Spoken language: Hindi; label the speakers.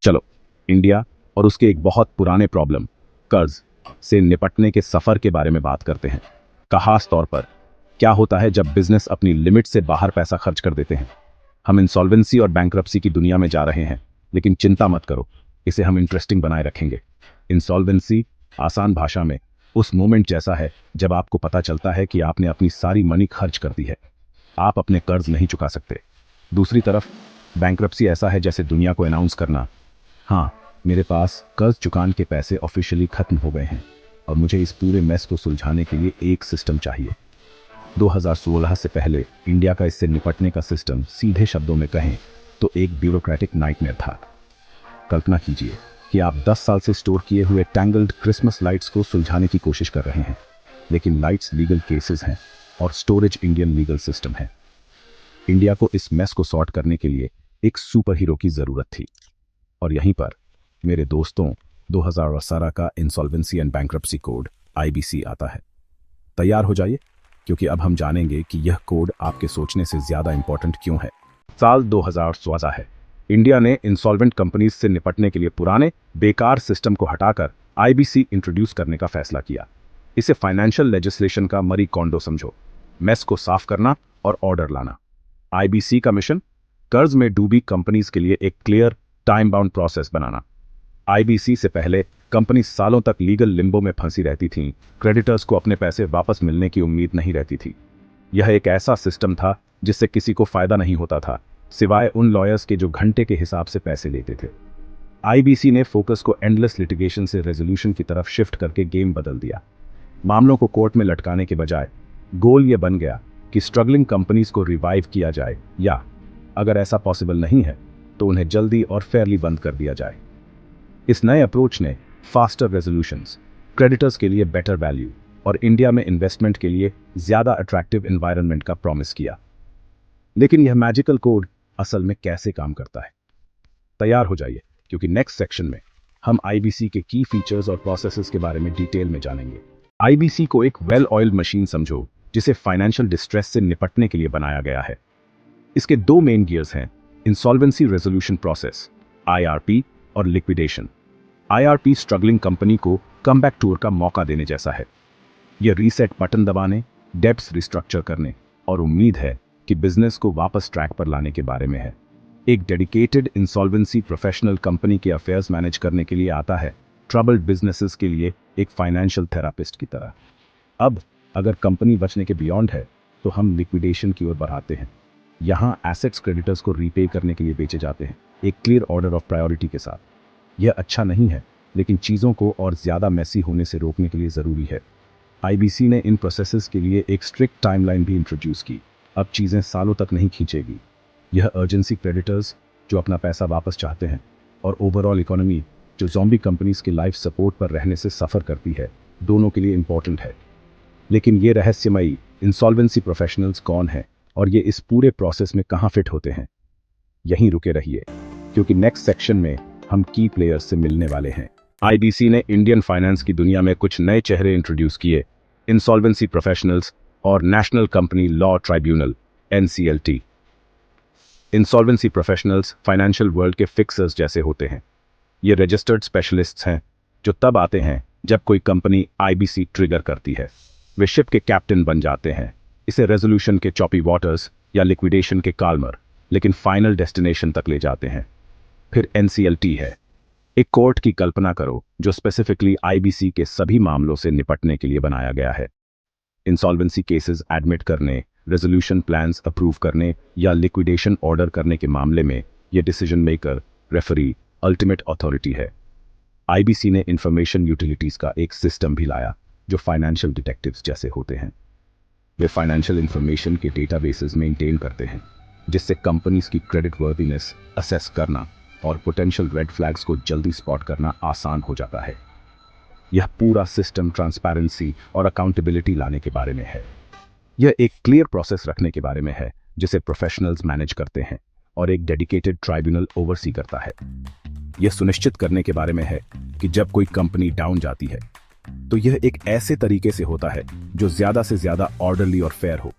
Speaker 1: चलो, इंडिया और उसके एक बहुत पुराने प्रॉब्लम, कर्ज से निपटने के सफर के बारे में बात करते हैं। खास तौर पर क्या होता है जब बिजनेस अपनी लिमिट से बाहर पैसा खर्च कर देते हैं। हम इंसॉल्वेंसी और बैंक्रप्सी की दुनिया में जा रहे हैं, लेकिन चिंता मत करो, इसे हम इंटरेस्टिंग बनाए रखेंगे। इंसॉल्वेंसी आसान भाषा में उस मोमेंट जैसा है जब आपको पता चलता है कि आपने अपनी सारी मनी खर्च कर दी है, आप अपने कर्ज नहीं चुका सकते। दूसरी तरफ बैंक्रप्सी ऐसा है जैसे दुनिया को अनाउंस करना, हाँ, मेरे पास कर्ज चुकाने के पैसे ऑफिशियली खत्म हो गए हैं और मुझे इस पूरे मेस को सुलझाने के लिए एक सिस्टम चाहिए। 2016 से पहले इंडिया का इससे निपटने का सिस्टम सीधे शब्दों में कहें तो एक ब्यूरोक्रेटिक नाइटमेयर था। कल्पना कीजिए कि आप 10 साल से स्टोर किए हुए टैंगल्ड क्रिसमस लाइट्स को सुलझाने की कोशिश कर रहे हैं, लेकिन लाइट्स लीगल केसेस हैं और स्टोरेज इंडियन लीगल सिस्टम है। इंडिया को इस मेस को सॉर्ट करने के लिए एक सुपर हीरो की जरूरत थी, और यहीं पर मेरे दोस्तों 2018 का insolvency and bankruptcy code IBC आता है। तैयार हो जाइए, क्योंकि अब हम जानेंगे कि यह कोड आपके सोचने से ज्यादा इंपॉर्टेंट क्यों है। साल 2016 है। इंडिया ने इंसॉल्वेंट कंपनीज से निपटने के लिए पुराने बेकार सिस्टम को हटाकर आईबीसी इंट्रोड्यूस करने का फैसला किया। इसे फाइनेंशियल लेजिस्लेशन का मरी कॉन्डो समझो, मेस को साफ करना और ऑर्डर लाना। आईबीसी का मिशन, कर्ज में डूबी कंपनीज के लिए एक क्लियर टाइम बाउंड प्रोसेस बनाना। आईबीसी से पहले कंपनी सालों तक लीगल लिम्बो में फंसी रहती थीं, क्रेडिटर्स को अपने पैसे वापस मिलने की उम्मीद नहीं रहती थी। यह एक ऐसा सिस्टम था जिससे किसी को फायदा नहीं होता था, सिवाय उन लॉयर्स के जो घंटे के हिसाब से पैसे लेते थे। आईबीसी ने फोकस को एंडलेस लिटिगेशन से रेजोल्यूशन की तरफ शिफ्ट करके गेम बदल दिया। मामलों को कोर्ट में लटकाने के बजाय गोल यह बन गया कि स्ट्रगलिंग कंपनीज को रिवाइव किया जाए, या अगर ऐसा पॉसिबल नहीं है तो उन्हें जल्दी और फेयरली बंद कर दिया जाए। इस नए अप्रोच ने फास्टर रेजोल्यूशंस, क्रेडिटर्स के लिए बेटर वैल्यू और इंडिया में इन्वेस्टमेंट के लिए ज्यादा अट्रैक्टिव एनवायरनमेंट का प्रॉमिस किया। लेकिन यह मैजिकल कोड असल में कैसे काम करता है? तैयार हो जाइए, क्योंकि नेक्स्ट सेक्शन में हम आईबीसी के की फीचर्स और प्रोसेसेस के बारे में डिटेल में जानेंगे। आईबीसी को एक वेल ऑयल्ड मशीन समझो, जिसे फाइनेंशियल डिस्ट्रेस से निपटने के लिए बनाया गया है। इसके दो मेन गियर्स हैं, इंसॉल्वेंसी रेजोल्यूशन प्रोसेस आईआरपी और लिक्विडेशन। आईआरपी स्ट्रगलिंग कंपनी को कमबैक टूर का मौका देने जैसा है। यह रीसेट बटन दबाने, डेब्ट्स रिस्ट्रक्चर करने और उम्मीद है कि बिजनेस को वापस ट्रैक पर लाने के बारे में है। एक डेडिकेटेड इंसॉल्वेंसी प्रोफेशनल कंपनी के अफेयर्स मैनेज करने के लिए आता है, ट्रबल्ड बिजनेसेस के लिए एक फाइनेंशियल थेरापिस्ट की तरह। अब अगर कंपनी बचने के बियॉन्ड है तो हम लिक्विडेशन की ओर बढ़ाते हैं। यहाँ एसेट्स क्रेडिटर्स को रीपे करने के लिए बेचे जाते हैं, एक क्लियर ऑर्डर ऑफ प्रायोरिटी के साथ। यह अच्छा नहीं है, लेकिन चीज़ों को और ज़्यादा मैसी होने से रोकने के लिए ज़रूरी है। आईबीसी ने इन प्रोसेसेस के लिए एक स्ट्रिक्ट टाइमलाइन भी इंट्रोड्यूस की। अब चीज़ें सालों तक नहीं खींचेगी। यह अर्जेंसी क्रेडिटर्स जो अपना पैसा वापस चाहते हैं, और ओवरऑल इकोनॉमी जो ज़ॉम्बी कंपनीज के लाइफ सपोर्ट पर रहने से सफ़र करती है, दोनों के लिए इंपॉर्टेंट है। लेकिन ये रहस्यमयी इंसॉल्वेंसी प्रोफेशनल्स कौन है और ये इस पूरे प्रोसेस में कहाँ फिट होते हैं? यहीं रुके रहिए, क्योंकि नेक्स्ट सेक्शन में हम की प्लेयर्स से मिलने वाले हैं। आईबीसी ने इंडियन फाइनेंस की दुनिया में कुछ नए चेहरे इंट्रोड्यूस किए, इंसॉल्वेंसी प्रोफेशनल्स और national company law tribunal NCLT. Insolvency professionals financial world के फिक्सर्स जैसे होते हैं। ये रजिस्टर्ड स्पेशलिस्ट्स हैं जो तब आते हैं जब कोई कंपनी आईबीसी ट्रिगर करती है। वे शिप के कैप्टन बन जाते हैं, इसे रेजोल्यूशन के चॉपी वाटर्स या लिक्विडेशन के काल्मर, लेकिन फाइनल डेस्टिनेशन तक ले जाते हैं। फिर एनसीएलटी है। एक कोर्ट की कल्पना करो जो स्पेसिफिकली आईबीसी के सभी मामलों से निपटने के लिए बनाया गया है। इंसॉल्वेंसी केसेस एडमिट करने, रेजोल्यूशन प्लान्स अप्रूव करने या लिक्विडेशन ऑर्डर करने के मामले में यह decision maker, referee, ultimate authority है। आईबीसी ने इंफॉर्मेशन यूटिलिटीज का एक सिस्टम भी लाया जो फाइनेंशियल डिटेक्टिव्स जैसे होते हैं। वे फाइनेंशियल इंफॉर्मेशन के डेटाबेसेस मेंटेन करते हैं, जिससे कंपनीज की क्रेडिट वर्दीनेस असेस करना और पोटेंशियल रेड फ्लैग्स को जल्दी स्पॉट करना आसान हो जाता है। यह पूरा सिस्टम ट्रांसपेरेंसी और अकाउंटेबिलिटी लाने के बारे में है। यह एक क्लियर प्रोसेस रखने के बारे में है जिसे प्रोफेशनल्स मैनेज करते हैं और एक डेडिकेटेड ट्राइब्यूनल ओवरसी करता है। यह सुनिश्चित करने के बारे में है कि जब कोई कंपनी डाउन जाती है तो यह एक ऐसे तरीके से होता है जो ज्यादा से ज्यादा ऑर्डरली और फेयर हो।